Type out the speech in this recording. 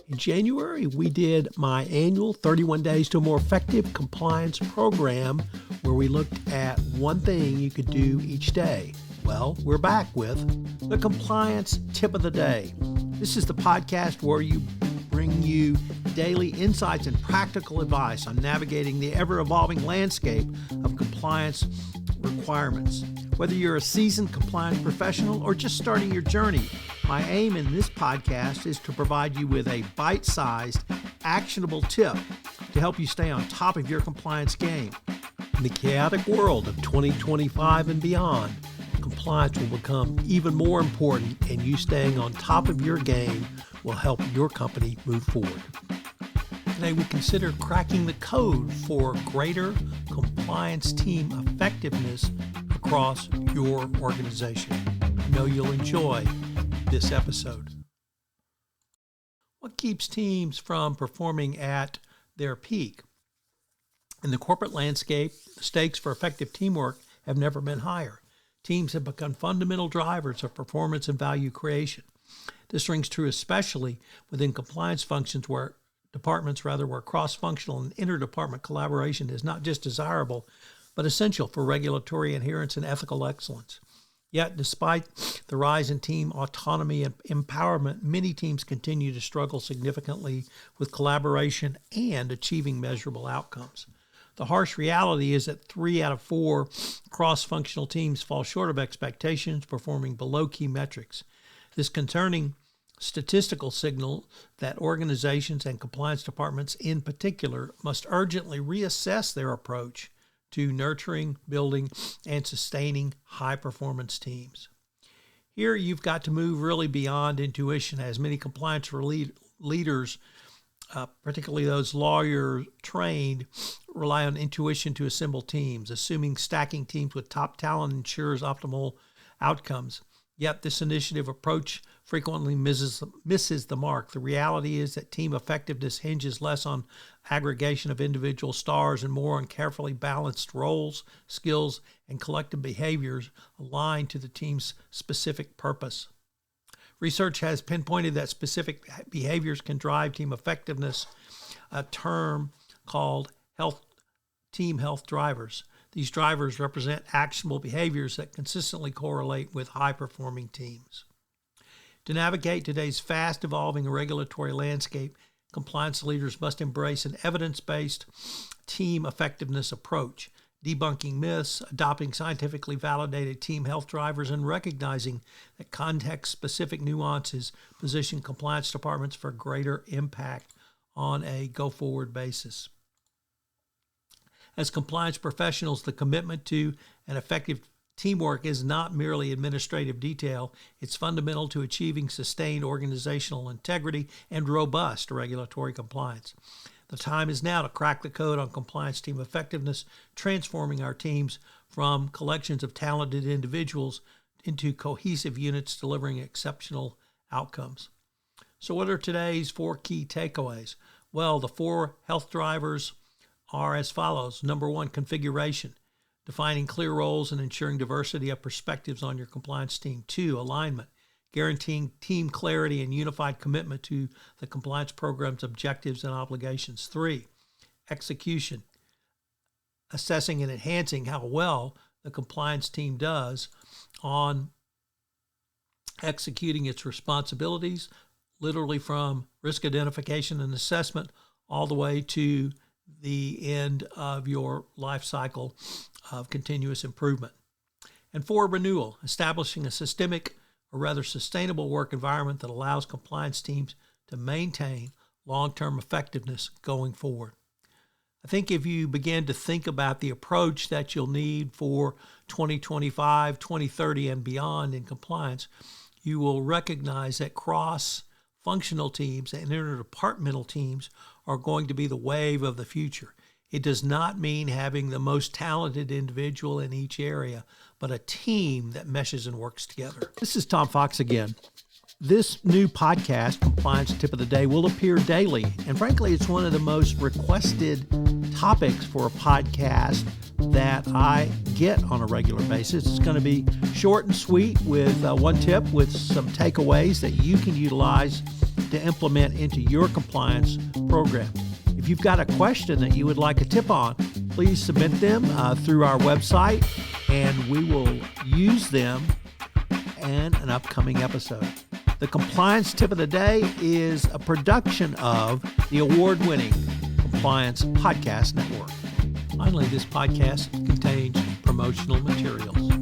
In January, we did my annual 31 Days to a More Effective Compliance program where we looked at one thing you could do each day. Well, we're back with the Compliance Tip of the Day. This is the podcast where we bring you daily insights and practical advice on navigating the ever-evolving landscape of compliance requirements. Whether you're a seasoned compliance professional or just starting your journey, my aim in this podcast is to provide you with a bite-sized, actionable tip to help you stay on top of your compliance game. In the chaotic world of 2025 and beyond, compliance will become even more important, and you staying on top of your game will help your company move forward. Today we consider cracking the code for greater compliance team effectiveness across your organization. I know you'll enjoy this episode. What keeps teams from performing at their peak? In the corporate landscape, the stakes for effective teamwork have never been higher. Teams have become fundamental drivers of performance and value creation. This rings true especially within compliance functions where cross-functional and interdepartment collaboration is not just desirable, but essential for regulatory adherence and ethical excellence. Yet, despite the rise in team autonomy and empowerment, many teams continue to struggle significantly with collaboration and achieving measurable outcomes. The harsh reality is that 3 out of 4 cross-functional teams fall short of expectations, performing below key metrics. This concerning statistical signal that organizations and compliance departments in particular must urgently reassess their approach to nurturing, building, and sustaining high-performance teams. Here you've got to move really beyond intuition, as many compliance leaders, particularly those lawyer-trained, rely on intuition to assemble teams, assuming stacking teams with top talent ensures optimal outcomes. Yet this initiative approach frequently misses the mark. The reality is that team effectiveness hinges less on aggregation of individual stars and more on carefully balanced roles, skills, and collective behaviors aligned to the team's specific purpose. Research has pinpointed that specific behaviors can drive team effectiveness, a term called team health drivers. These drivers represent actionable behaviors that consistently correlate with high-performing teams. To navigate today's fast-evolving regulatory landscape, compliance leaders must embrace an evidence-based team effectiveness approach, debunking myths, adopting scientifically validated team health drivers, and recognizing that context-specific nuances position compliance departments for greater impact on a go-forward basis. As compliance professionals, the commitment to an effective teamwork is not merely administrative detail. It's fundamental to achieving sustained organizational integrity and robust regulatory compliance. The time is now to crack the code on compliance team effectiveness, transforming our teams from collections of talented individuals into cohesive units delivering exceptional outcomes. So what are today's 4 key takeaways? Well, the 4 health drivers are as follows. Number 1, configuration, defining clear roles and ensuring diversity of perspectives on your compliance team. 2, alignment, guaranteeing team clarity and unified commitment to the compliance program's objectives and obligations. 3, execution, assessing and enhancing how well the compliance team does on executing its responsibilities, literally from risk identification and assessment all the way to the end of your life cycle of continuous improvement. And 4, renewal, establishing a sustainable work environment that allows compliance teams to maintain long-term effectiveness going forward. I think if you begin to think about the approach that you'll need for 2025, 2030, and beyond in compliance, you will recognize that cross-functional teams and interdepartmental teams are going to be the wave of the future. It does not mean having the most talented individual in each area, but a team that meshes and works together. This is Tom Fox again. This new podcast, Compliance Tip of the Day, will appear daily. And frankly, it's one of the most requested topics for a podcast that I get on a regular basis. It's going to be short and sweet with one tip with some takeaways that you can utilize to implement into your compliance program. If you've got a question that you would like a tip on, please submit them through our website, and we will use them in an upcoming episode. The compliance tip of the day is a production of the award-winning Compliance Podcast Network. Finally, this podcast contains promotional materials.